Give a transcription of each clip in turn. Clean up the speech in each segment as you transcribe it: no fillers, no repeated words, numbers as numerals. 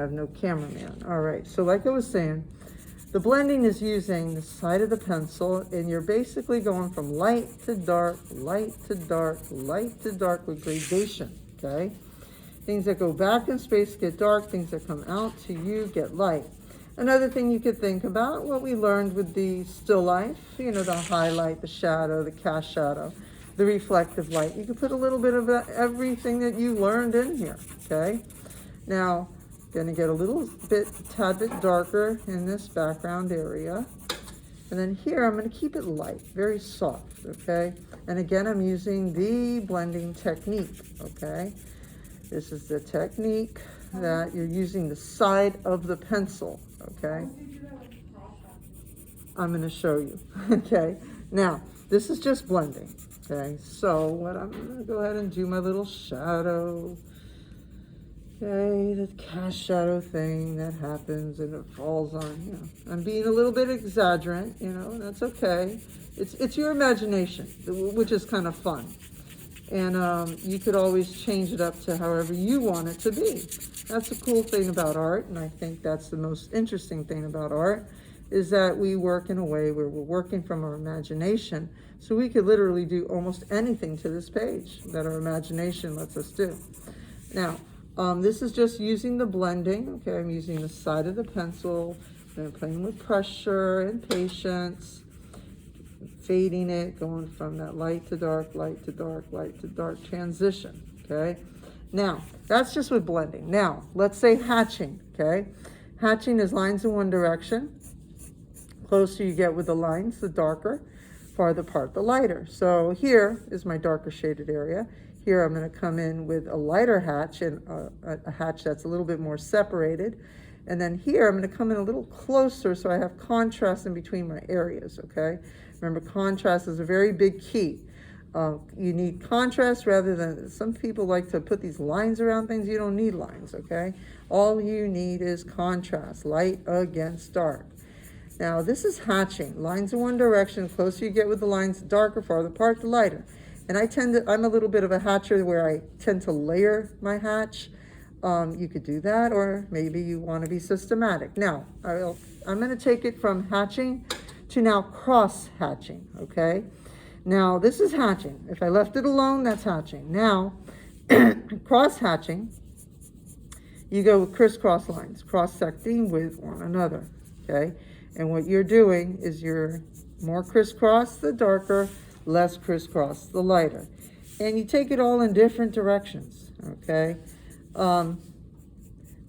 have no cameraman. All right, so like I was saying, the blending is using the side of the pencil, and you're basically going from light to dark, light to dark, light to dark with gradation, okay? Things that go back in space get dark, things that come out to you get light. Another thing you could think about, what we learned with the still life, you know, the highlight, the shadow, the cast shadow, the reflective light. You could put a little bit of everything that you learned in here, okay? Now, going to get a little bit, tad bit darker in this background area. And then here, I'm going to keep it light, very soft, okay? And again, I'm using the blending technique, okay? This is the technique that you're using the side of the pencil, okay? I'm going to show you, okay? Now, this is just blending, okay? So what I'm going to go ahead and do my little shadow, okay? The cast shadow thing that happens and it falls on, you know. I'm being a little bit exaggerant, you know, that's okay. It's your imagination, which is kind of fun. And you could always change it up to however you want it to be. That's the cool thing about art, and I think that's the most interesting thing about art, is that we work in a way where we're working from our imagination, so we could literally do almost anything to this page that our imagination lets us do. Now, this is just using the blending, okay? I'm using the side of the pencil, and I'm playing with pressure and patience, fading it, going from that light to dark, light to dark, light to dark transition, okay? Now, that's just with blending. Now, let's say hatching, okay? Hatching is lines in one direction. Closer you get with the lines, the darker. Farther apart, the lighter. So here is my darker shaded area. Here I'm going to come in with a lighter hatch, and a hatch that's a little bit more separated. And then here I'm going to come in a little closer so I have contrast in between my areas, okay? Remember, contrast is a very big key. You need contrast rather than, some people like to put these lines around things. You don't need lines, okay? All you need is contrast, light against dark. Now, this is hatching. Lines in one direction, the closer you get with the lines, the darker, farther apart, the lighter. And I'm a little bit of a hatcher where I tend to layer my hatch. You could do that, or maybe you want to be systematic. Now, I'm going to take it from hatching to now cross hatching, okay? Now, this is hatching. If I left it alone, that's hatching. Now, cross hatching, you go with crisscross lines, cross-secting with one another, okay? And what you're doing is you're more crisscross, the darker, less crisscross, the lighter. And you take it all in different directions, okay?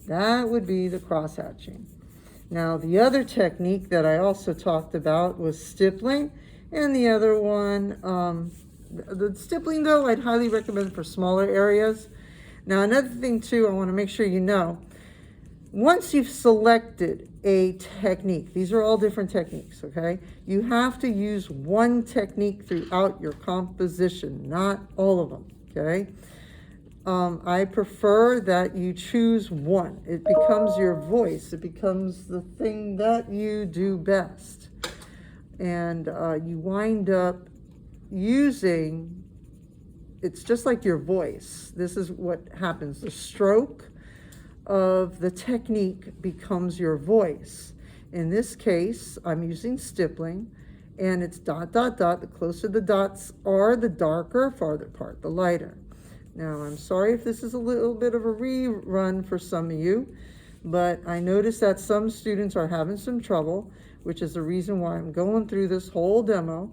That would be the cross hatching. Now, the other technique that I also talked about was stippling, and the other one, the stippling though, I'd highly recommend for smaller areas. Now, another thing too, I want to make sure you know, once you've selected a technique, these are all different techniques, okay? You have to use one technique throughout your composition, not all of them, okay? I prefer that you choose one. It becomes your voice. It becomes the thing that you do best. And you wind up using, it's just like your voice. This is what happens. The stroke of the technique becomes your voice. In this case, I'm using stippling, and it's dot, dot, dot. The closer the dots are, the darker, farther apart, the lighter. Now, I'm sorry if this is a little bit of a rerun for some of you, but I noticed that some students are having some trouble, which is the reason why I'm going through this whole demo,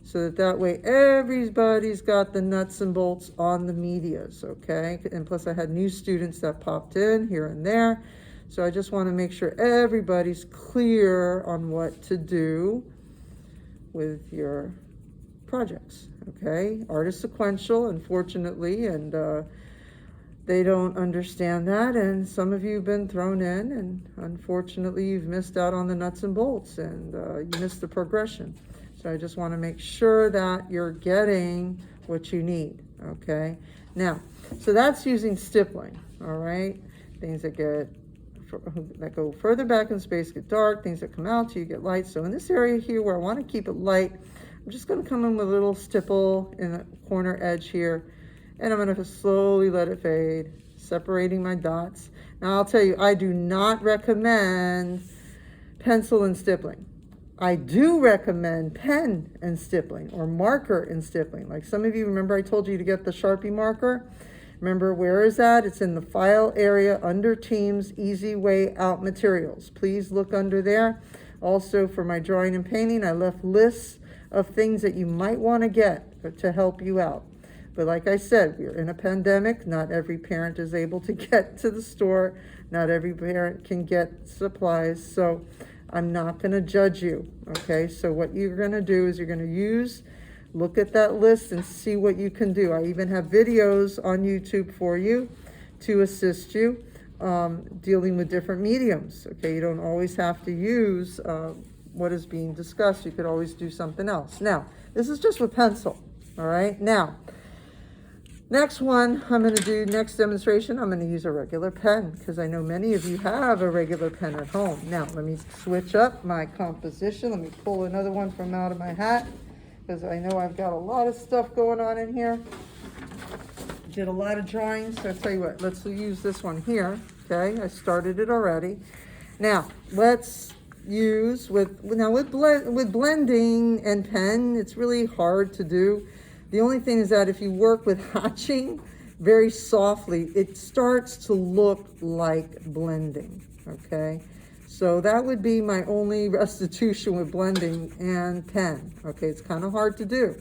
so that way everybody's got the nuts and bolts on the medias, okay? And plus I had new students that popped in here and there, so I just want to make sure everybody's clear on what to do with your projects, okay? Art is sequential, unfortunately, and they don't understand that, and some of you have been thrown in, and unfortunately you've missed out on the nuts and bolts, and you missed the progression. So I just want to make sure that you're getting what you need, okay? Now, so that's using stippling, all right? Things that go further back in space get dark, things that come out to you get light. So in this area here where I want to keep it light, I'm just going to come in with a little stipple in the corner edge here, and I'm going to slowly let it fade, separating my dots. Now I'll tell you, I do not recommend pencil and stippling. I do recommend pen and stippling, or marker and stippling. Like some of you remember I told you to get the Sharpie marker. Remember, where is that? It's in the file area under Teams Easy Way Out Materials. Please look under there. Also, for my drawing and painting, I left lists of things that you might want to get to help you out. But like I said, we're in a pandemic. Not every parent is able to get to the store. Not every parent can get supplies. So I'm not going to judge you, okay? So what you're going to do is you're going to look at that list and see what you can do. I even have videos on YouTube for you to assist you dealing with different mediums, okay? You don't always have to use what is being discussed. You could always do something else. Now, this is just with pencil, all right? Now, next one I'm going to do, next demonstration, I'm going to use a regular pen because I know many of you have a regular pen at home. Now, let me switch up my composition. Let me pull another one from out of my hat because I know I've got a lot of stuff going on in here. Did a lot of drawings. So I'll tell you what, let's use this one here, okay? I started it already. Now, let's use with blending and pen, it's really hard to do. The only thing is that if you work with hatching very softly, it starts to look like blending, okay? So that would be my only restitution with blending and pen, okay? It's kind of hard to do.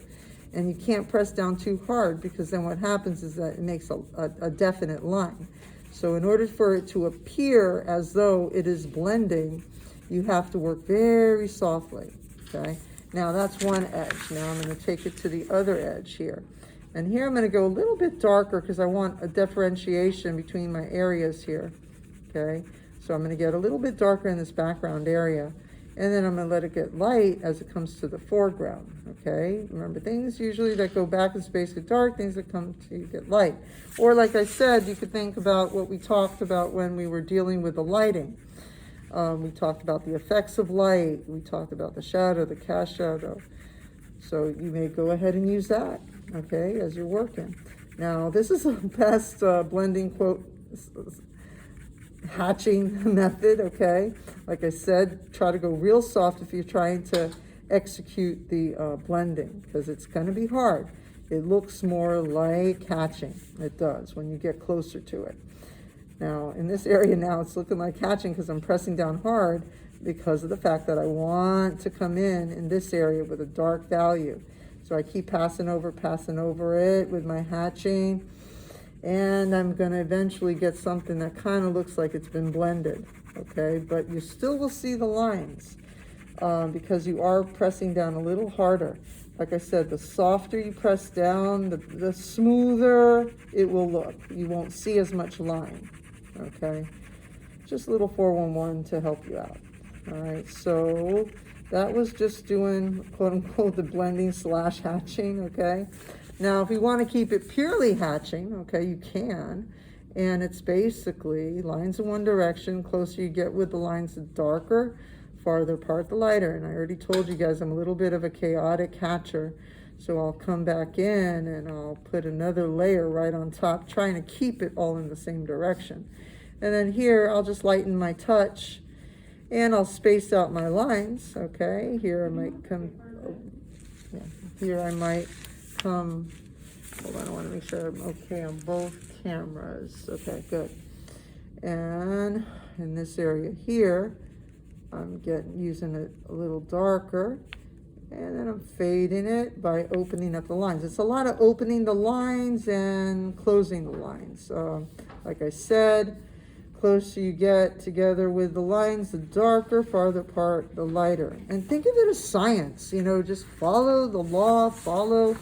And you can't press down too hard because then what happens is that it makes a definite line. So in order for it to appear as though it is blending, you have to work very softly, okay? Now that's one edge. Now I'm going to take it to the other edge here. And here I'm going to go a little bit darker because I want a differentiation between my areas here, okay? So I'm going to get a little bit darker in this background area. And then I'm going to let it get light as it comes to the foreground, okay? Remember, things usually that go back in space get dark, things that come to get light. Or like I said, you could think about what we talked about when we were dealing with the lighting. We talked about the effects of light. We talked about the shadow, the cast shadow. So you may go ahead and use that, okay, as you're working. Now, this is the best blending quote hatching method, okay? Like I said, try to go real soft if you're trying to execute the blending because it's going to be hard. It looks more like hatching. It does when you get closer to it. Now, in this area now, it's looking like hatching because I'm pressing down hard because of the fact that I want to come in this area with a dark value. So I keep passing over it with my hatching. And I'm going to eventually get something that kind of looks like it's been blended, okay? But you still will see the lines because you are pressing down a little harder. Like I said, the softer you press down, the smoother it will look. You won't see as much line, okay? Just a little 411 to help you out, all right? So that was just doing, quote unquote, the blending / hatching, okay? Now, if you want to keep it purely hatching, okay, you can. And it's basically lines in one direction. Closer you get with the lines, the darker, farther apart, the lighter. And I already told you guys I'm a little bit of a chaotic hatcher. So I'll come back in and I'll put another layer right on top, trying to keep it all in the same direction. And then here, I'll just lighten my touch and I'll space out my lines, okay? Here I might come, hold on, I want to make sure I'm okay on both cameras. Okay, good. And in this area here, I'm using it a little darker, and then I'm fading it by opening up the lines. It's a lot of opening the lines and closing the lines. Like I said, closer you get together with the lines, the darker, farther apart, the lighter. And think of it as science, you know, just follow the law, follow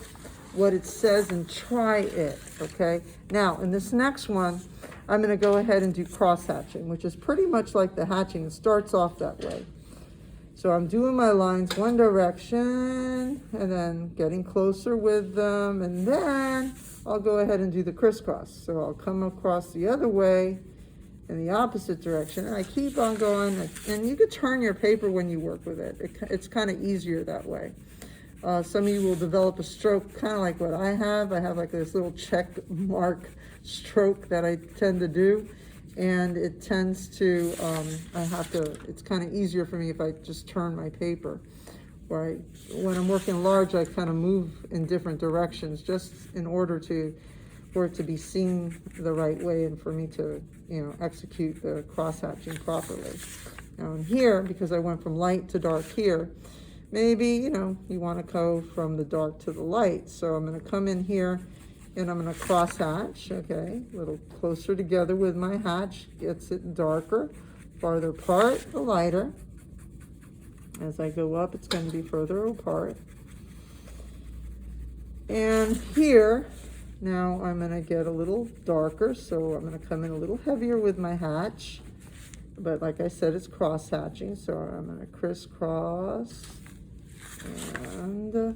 what it says and try it, okay? Now, in this next one, I'm going to go ahead and do cross hatching, which is pretty much like the hatching. It starts off that way. So I'm doing my lines one direction and then getting closer with them, and then I'll go ahead and do the crisscross. So I'll come across the other way in the opposite direction, and I keep on going, and you could turn your paper when you work with it. It's kind of easier that way. Some of you will develop a stroke kind of like what I have. I have like this little check mark stroke that I tend to do. And it tends to, it's kind of easier for me if I just turn my paper. Right? When I'm working large, I kind of move in different directions just in order for it to be seen the right way and for me to, execute the crosshatching properly. Now in here, because I went from light to dark here, maybe, you want to go from the dark to the light. So I'm going to come in here and I'm going to crosshatch, okay, a little closer together with my hatch, gets it darker, farther apart, the lighter. As I go up, it's going to be further apart. And here, now I'm going to get a little darker, so I'm going to come in a little heavier with my hatch. But like I said, it's cross hatching, so I'm going to crisscross. And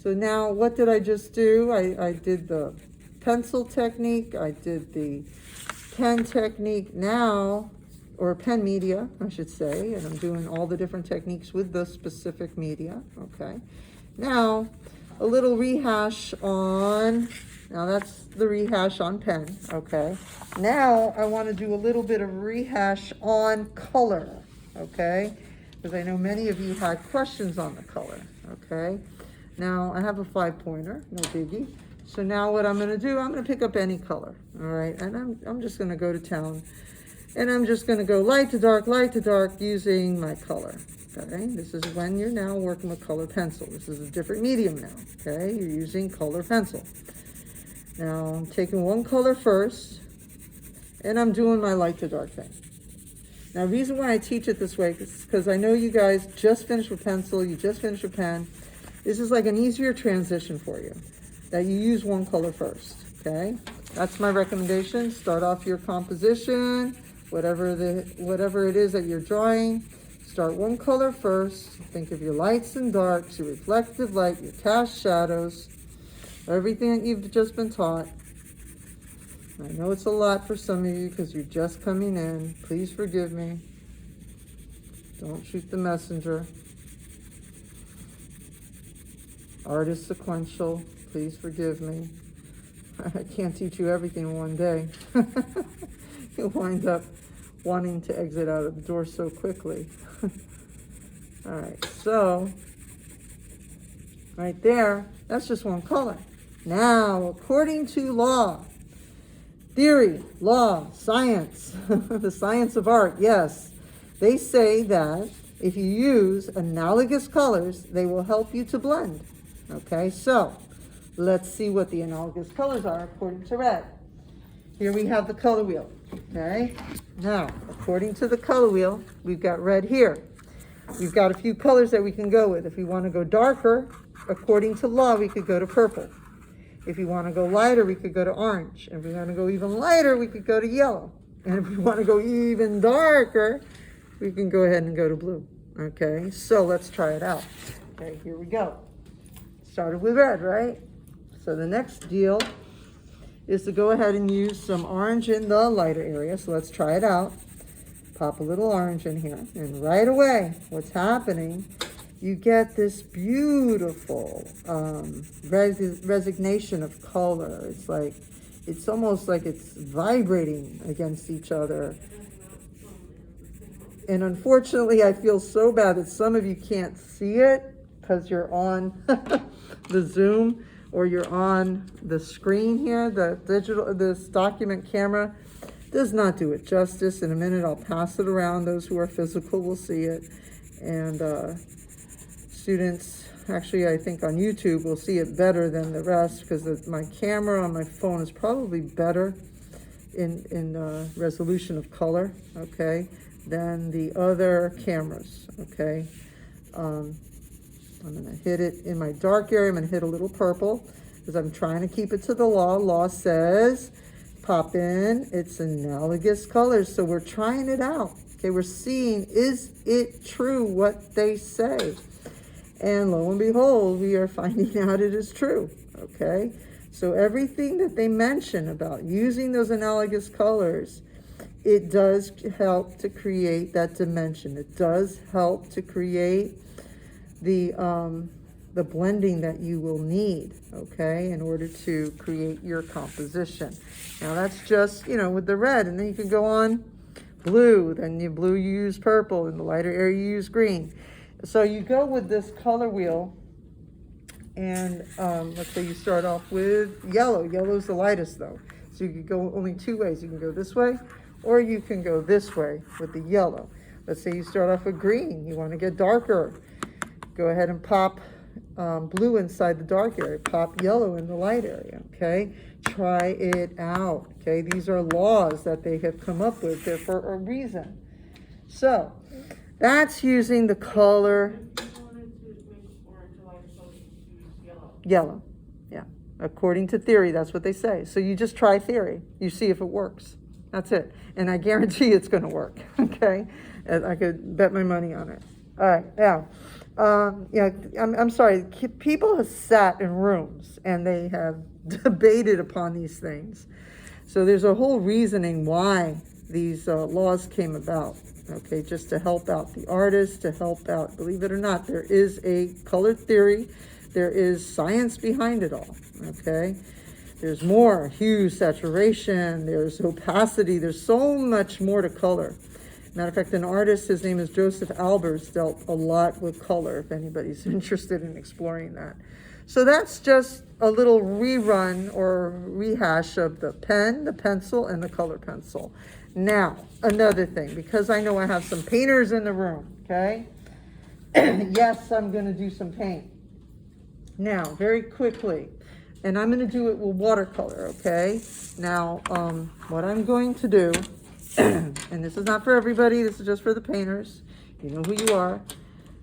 so now what did I just do? I did the pencil technique, I did the pen technique now, or pen media, I should say, and I'm doing all the different techniques with the specific media, okay? Now, a little rehash on, now that's the rehash on pen, okay? Now, I want to do a little bit of rehash on color, okay? Because I know many of you had questions on the color, okay? Now, I have a 5-pointer, no biggie. So now what I'm going to do, I'm going to pick up any color, all right? And I'm just going to go to town, and I'm just going to go light to dark using my color, okay? This is when you're now working with color pencil. This is a different medium now, okay? You're using color pencil. Now, I'm taking one color first, and I'm doing my light to dark thing. Now, the reason why I teach it this way is because I know you guys just finished with pencil, you just finished with pen. This is like an easier transition for you, that you use one color first, okay? That's my recommendation. Start off your composition, whatever it is that you're drawing. Start one color first. Think of your lights and darks, your reflective light, your cast shadows, everything that you've just been taught. I know it's a lot for some of you because you're just coming in. Please forgive me. Don't shoot the messenger. Art is sequential. Please forgive me. I can't teach you everything in one day. You'll wind up wanting to exit out of the door so quickly. All right, so right there, that's just one color. Now, according to law, theory, law, science, the science of art, yes, they say that if you use analogous colors, they will help you to blend. Okay, so let's see what the analogous colors are according to red. Here we have the color wheel, okay? Now, according to the color wheel, we've got red here. We've got a few colors that we can go with. If we want to go darker, according to law, we could go to purple. If you want to go lighter, we could go to orange. If we want to go even lighter, we could go to yellow. And if we want to go even darker, we can go ahead and go to blue. Okay, so let's try it out. Okay, here we go. Started with red, right? So the next deal is to go ahead and use some orange in the lighter area. So let's try it out. Pop a little orange in here. And right away, what's happening, you get this beautiful resignation of color. It's almost like it's vibrating against each other. And unfortunately, I feel so bad that some of you can't see it because you're on the Zoom or you're on the screen here. This document camera does not do it justice. In a minute, I'll pass it around. Those who are physical will see it. And students, actually, I think on YouTube will see it better than the rest because my camera on my phone is probably better in resolution of color, okay, than the other cameras, okay. I'm going to hit it in my dark area. I'm going to hit a little purple because I'm trying to keep it to the law. Law says pop in. It's analogous colors. So we're trying it out. Okay, we're seeing, is it true what they say? And lo and behold, we are finding out it is true. Okay, so everything that they mention about using those analogous colors, it does help to create that dimension. It does help to create the the blending that you will need, okay, in order to create your composition. Now that's just, with the red, and then you can go on blue, then you use purple, in the lighter area you use green. So you go with this color wheel, and let's say you start off with yellow. Yellow's the lightest though. So you could go only two ways. You can go this way, or you can go this way with the yellow. Let's say you start off with green. You want to get darker. Go ahead and pop blue inside the dark area. Pop yellow in the light area, okay? Try it out, okay? These are laws that they have come up with. They're for a reason. So that's using the color yellow. Yeah, according to theory, that's what they say. So you just try theory. You see if it works. That's it. And I guarantee it's going to work, okay? And I could bet my money on it. All right, now, I'm sorry. People have sat in rooms and they have debated upon these things. So there's a whole reasoning why these laws came about, okay, just to help out the artists, to help out, believe it or not, there is a color theory. There is science behind it all, okay? There's more hue, saturation, there's opacity, there's so much more to color. Matter of fact, an artist, his name is Joseph Albers, dealt a lot with color, if anybody's interested in exploring that. So that's just a little rerun or rehash of the pen, the pencil, and the color pencil. Now, another thing, because I know I have some painters in the room, okay? Yes, I'm gonna do some paint. Now, very quickly, and I'm going to do it with watercolor, okay? Now, what I'm going to do, and this is not for everybody, this is just for the painters. You know who you are.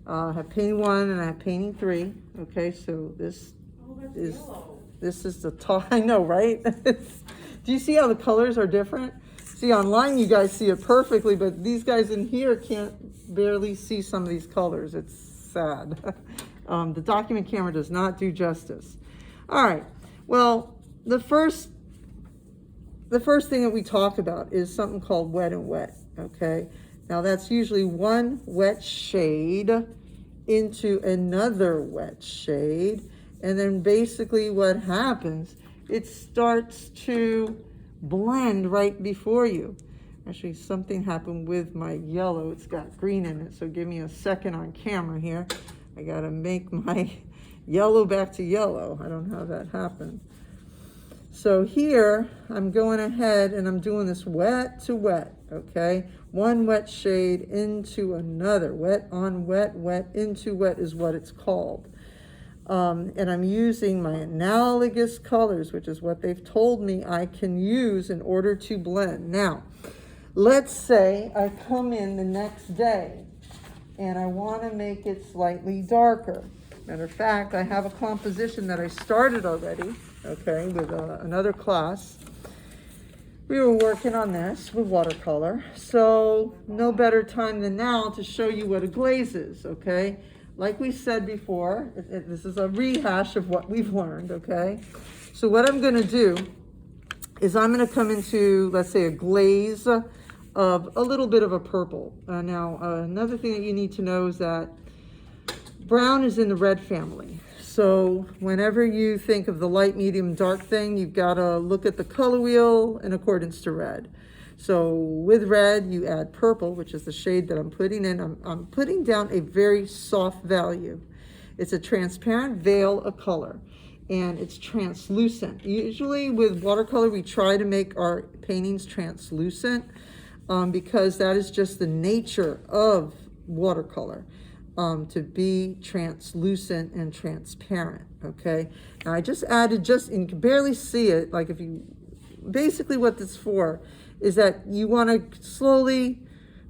I have painting 1 and I have painting 3, okay? So this is the top, I know, right? Do you see how the colors are different? See, online you guys see it perfectly, but these guys in here can't barely see some of these colors. It's sad. The document camera does not do justice. All right. Well, the first thing that we talk about is something called wet and wet. Okay. Now that's usually one wet shade into another wet shade, and then basically what happens, it starts to blend right before you. Actually, something happened with my yellow. It's got green in it, so give me a second on camera here. I gotta make my yellow back to yellow. I don't know how that happened. So here, I'm going ahead and I'm doing this wet to wet, okay? One wet shade into another. Wet on wet, wet into wet is what it's called. And I'm using my analogous colors, which is what they've told me I can use in order to blend. Now, let's say I come in the next day and I want to make it slightly darker. Matter of fact, I have a composition that I started already, okay, with another class. We were working on this with watercolor, so no better time than now to show you what a glaze is, okay? Like we said before, this is a rehash of what we've learned, okay? So what I'm going to do is I'm going to come into, let's say, a glaze of a little bit of a purple. Now, another thing that you need to know is that brown is in the red family. So whenever you think of the light, medium, dark thing, you've got to look at the color wheel in accordance to red. So with red, you add purple, which is the shade that I'm putting in. I'm putting down a very soft value. It's a transparent veil of color, and it's translucent. Usually with watercolor, we try to make our paintings translucent because that is just the nature of watercolor, to be translucent and transparent, okay? Now I just added, and you can barely see it, like if you, basically what this for is that you want to slowly,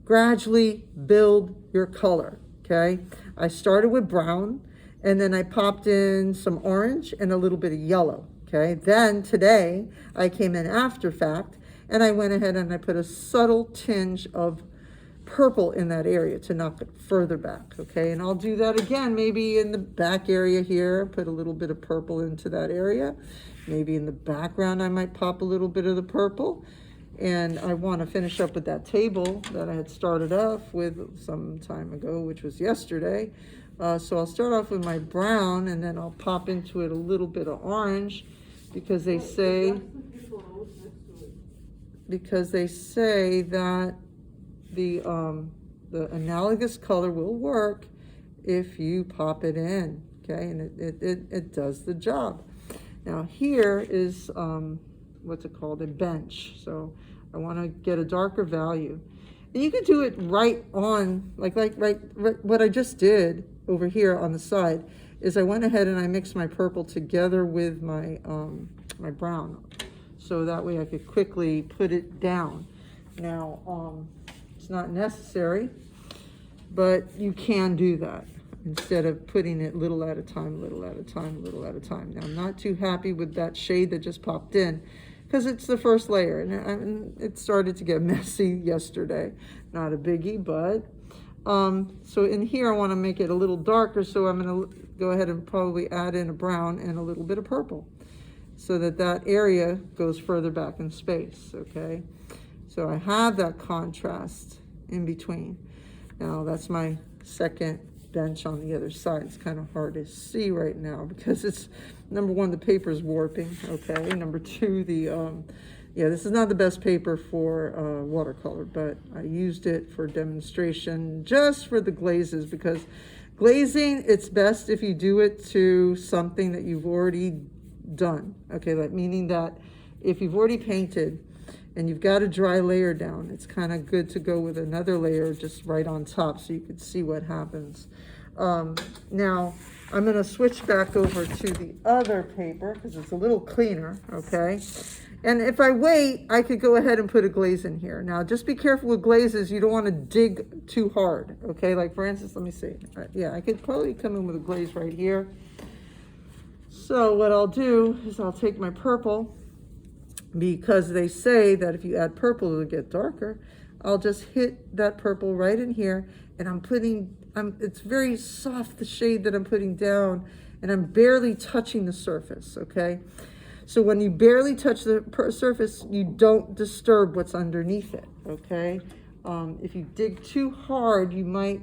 gradually build your color, okay? I started with brown, and then I popped in some orange and a little bit of yellow, okay? Then today, I came in after fact, and I went ahead and I put a subtle tinge of purple in that area to knock it further back, okay? And I'll do that again, maybe in the back area here, put a little bit of purple into that area. Maybe in the background, I might pop a little bit of the purple. And I want to finish up with that table that I had started off with some time ago, which was yesterday, So I'll start off with my brown, and then I'll pop into it a little bit of orange, because they say that the analogous color will work if you pop it in, okay, and it does the job. Now here is what's it called, a bench. So I want to get a darker value, and you can do it right on, like right what I just did over here on the side is I went ahead and I mixed my purple together with my my brown, so that way I could quickly put it down. Now it's not necessary, but you can do that instead of putting it little at a time, little at a time, little at a time. Now I'm not too happy with that shade that just popped in, because it's the first layer, and it started to get messy yesterday. Not a biggie, but so in here I want to make it a little darker, so I'm going to go ahead and probably add in a brown and a little bit of purple, so that that area goes further back in space, okay? So I have that contrast in between. Now that's my second bench on the other side. It's kind of hard to see right now because it's, number one, the paper's warping, okay? Number two, yeah, this is not the best paper for watercolor, but I used it for demonstration just for the glazes, because glazing, it's best if you do it to something that you've already done, okay? Like, meaning that if you've already painted and you've got a dry layer down, it's kind of good to go with another layer just right on top so you can see what happens. Now I'm going to switch back over to the other paper because it's a little cleaner, okay? And if I wait, I could go ahead and put a glaze in here. Now just be careful with glazes. You don't want to dig too hard, okay? Like for instance, let me see. Yeah, I could probably come in with a glaze right here. So what I'll do is I'll take my purple, because they say that if you add purple, it'll get darker. I'll just hit that purple right in here, and it's very soft, the shade that I'm putting down, and I'm barely touching the surface, okay? So when you barely touch the surface, you don't disturb what's underneath it, okay? If you dig too hard, it might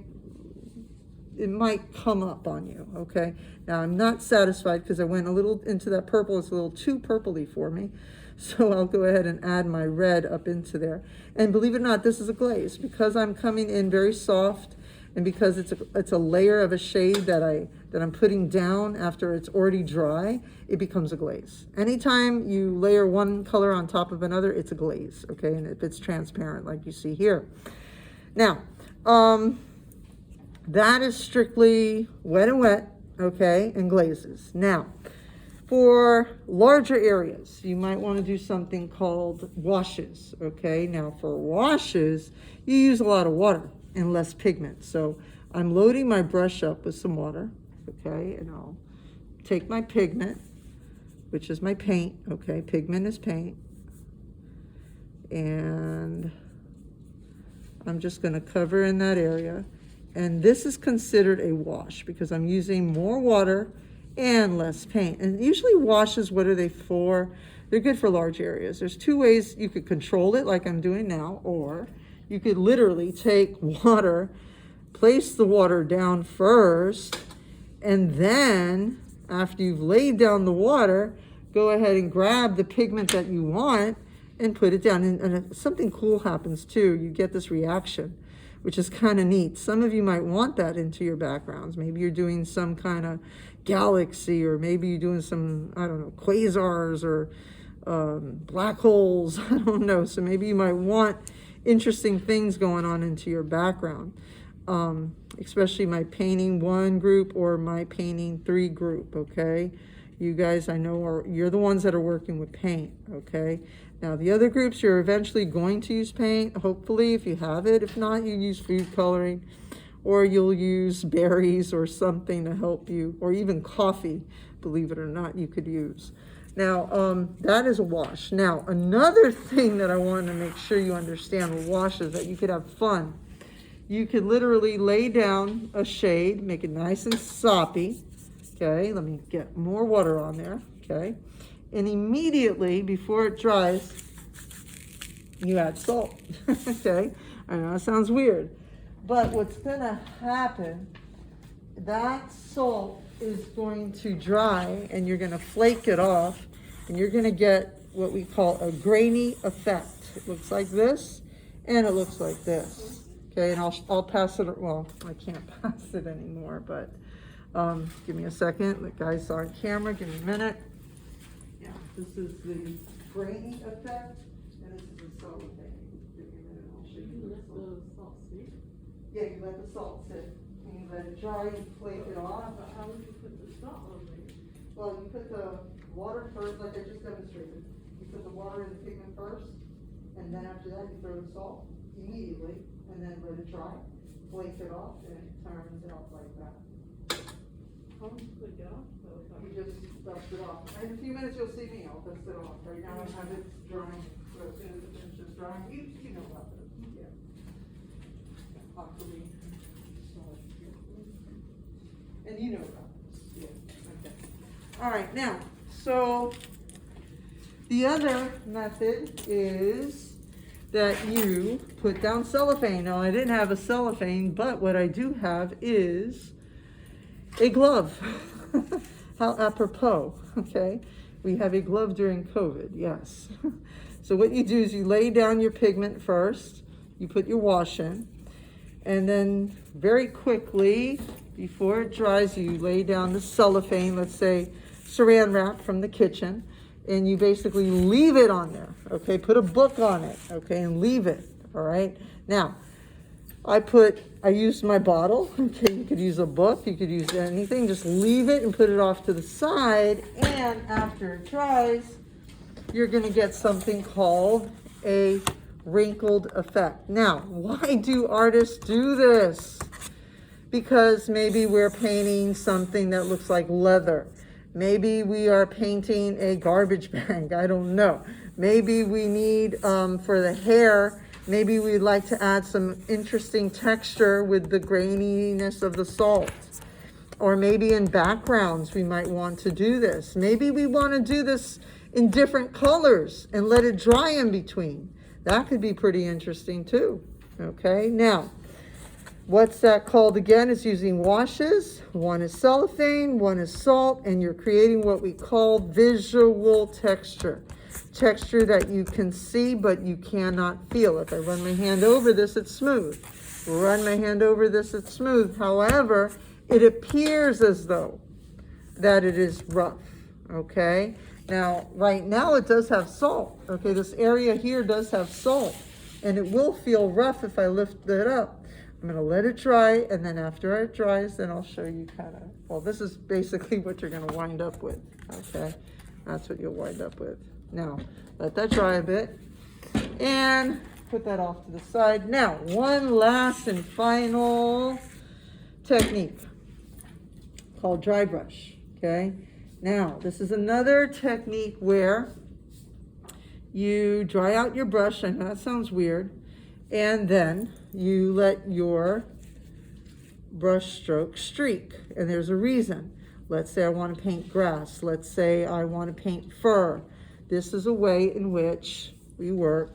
come up on you, okay? Now I'm not satisfied because I went a little into that purple. It's a little too purpley for me. So I'll go ahead and add my red up into there. And believe it or not, this is a glaze. Because I'm coming in very soft, and because it's a layer of a shade that I'm putting down after it's already dry, it becomes a glaze. Anytime you layer one color on top of another, it's a glaze, okay? And if it's transparent like you see here. Now, that is strictly wet and wet, okay, and glazes. Now, for larger areas, you might want to do something called washes, okay? Now for washes, you use a lot of water and less pigment. So I'm loading my brush up with some water, okay? And I'll take my pigment, which is my paint, okay? Pigment is paint. And I'm just going to cover in that area. And this is considered a wash because I'm using more water and less paint. And usually washes, what are they for? They're good for large areas. There's two ways you could control it, like I'm doing now, or you could literally take water, place the water down first, and then after you've laid down the water, go ahead and grab the pigment that you want and put it down. And something cool happens too. You get this reaction, which is kind of neat. Some of you might want that into your backgrounds. Maybe you're doing some kind of galaxy, or maybe you're doing some, I don't know, quasars or black holes. I don't know. So maybe you might want interesting things going on into your background, especially my painting 1 group or my painting 3 group, okay? You guys, I know, you're the ones that are working with paint, okay? Now, the other groups, you're eventually going to use paint, hopefully, if you have it. If not, you use food coloring, or you'll use berries or something to help you, or even coffee, believe it or not, you could use. Now, that is a wash. Now, another thing that I want to make sure you understand with washes, that you could have fun. You could literally lay down a shade, make it nice and soppy, okay? Let me get more water on there, okay? And immediately, before it dries, you add salt, okay? I know it sounds weird, but what's gonna happen that salt is going to dry and you're going to flake it off and you're going to get what we call a grainy effect. It looks like this and it looks like this. Okay, and I'll pass it, well, I can't pass it anymore, but give me a second. The guy's on camera, give me a minute. Yeah, this is the grainy effect and this is the cellophane. Give me a minute, I'll show you. Let the salt sit. Yeah, you let the salt sit. And you let it dry, you flake it off. But how would you put the salt over it? Well, you put the water first, like I just demonstrated. You put the water in the pigment first, and then after that you throw the salt immediately, and then let it dry, flake it off, and it turns out like that. How would you put it off? You just dust it off. In a few minutes you'll see me, I'll dust it off. Right now I have it drying, so as soon as it finishes drying, you know about it. Yeah. Hopefully. And you know about this. Yeah. Okay. All right, now, so the other method is that you put down cellophane. Now, I didn't have a cellophane, but what I do have is a glove. How apropos, okay? We have a glove during COVID, yes. So what you do is you lay down your pigment first, you put your wash in, and then very quickly, before it dries, you lay down the cellophane, let's say saran wrap from the kitchen, and you basically leave it on there, okay? Put a book on it, okay, and leave it, all right? Now, I used my bottle, okay? You could use a book, you could use anything, just leave it and put it off to the side, and after it dries, you're gonna get something called a wrinkled effect. Now, why do artists do this? Because maybe we're painting something that looks like leather. Maybe we are painting a garbage bag, I don't know. Maybe we need, for the hair, maybe we'd like to add some interesting texture with the graininess of the salt. Or maybe in backgrounds we might want to do this. Maybe we want to do this in different colors and let it dry in between. That could be pretty interesting too, okay? Now, what's that called again? It's using washes. One is cellophane, one is salt, and you're creating what we call visual texture. Texture that you can see, but you cannot feel. If I run my hand over this, it's smooth. Run my hand over this, it's smooth. However, it appears as though that it is rough, okay? Now, right now it does have salt, okay? This area here does have salt, and it will feel rough if I lift it up. I'm gonna let it dry, and then after it dries, then I'll show you kind of, well, this is basically what you're gonna wind up with, okay? That's what you'll wind up with. Now, let that dry a bit, and put that off to the side. Now, one last and final technique called dry brush, okay? Now, this is another technique where you dry out your brush. I know that sounds weird. And then you let your brush stroke streak. And there's a reason. Let's say I want to paint grass. Let's say I want to paint fur. This is a way in which we work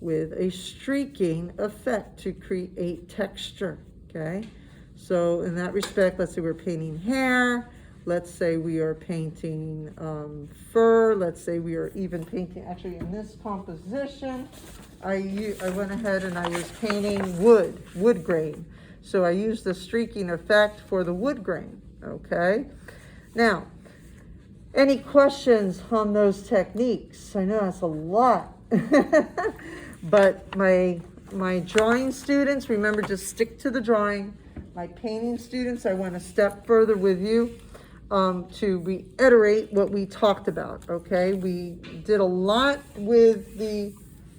with a streaking effect to create texture, okay? So in that respect, let's say we're painting hair. Let's say we are painting fur. Let's say we are even painting, actually in this composition, I went ahead and I was painting wood grain. So I used the streaking effect for the wood grain, okay? Now, any questions on those techniques? I know that's a lot, but my drawing students, remember, just stick to the drawing. My painting students, I went a step further with you to reiterate what we talked about, okay? We did a lot with the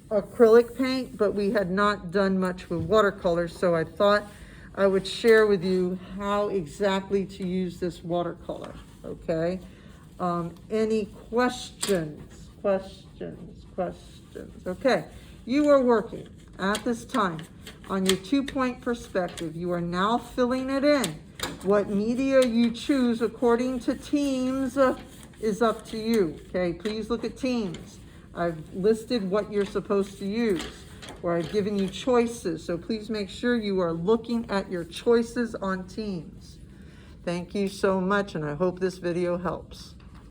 acrylic paint, but we had not done much with watercolors, so I thought I would share with you how exactly to use this watercolor, okay? Any questions? Okay, you are working at this time on your 2-point perspective. You are now filling it in. What media you choose according to teams is up to you, okay? Please look at teams. I've listed what you're supposed to use. where I've given you choices. So please make sure you are looking at your choices on teams. Thank you so much, and I hope this video helps.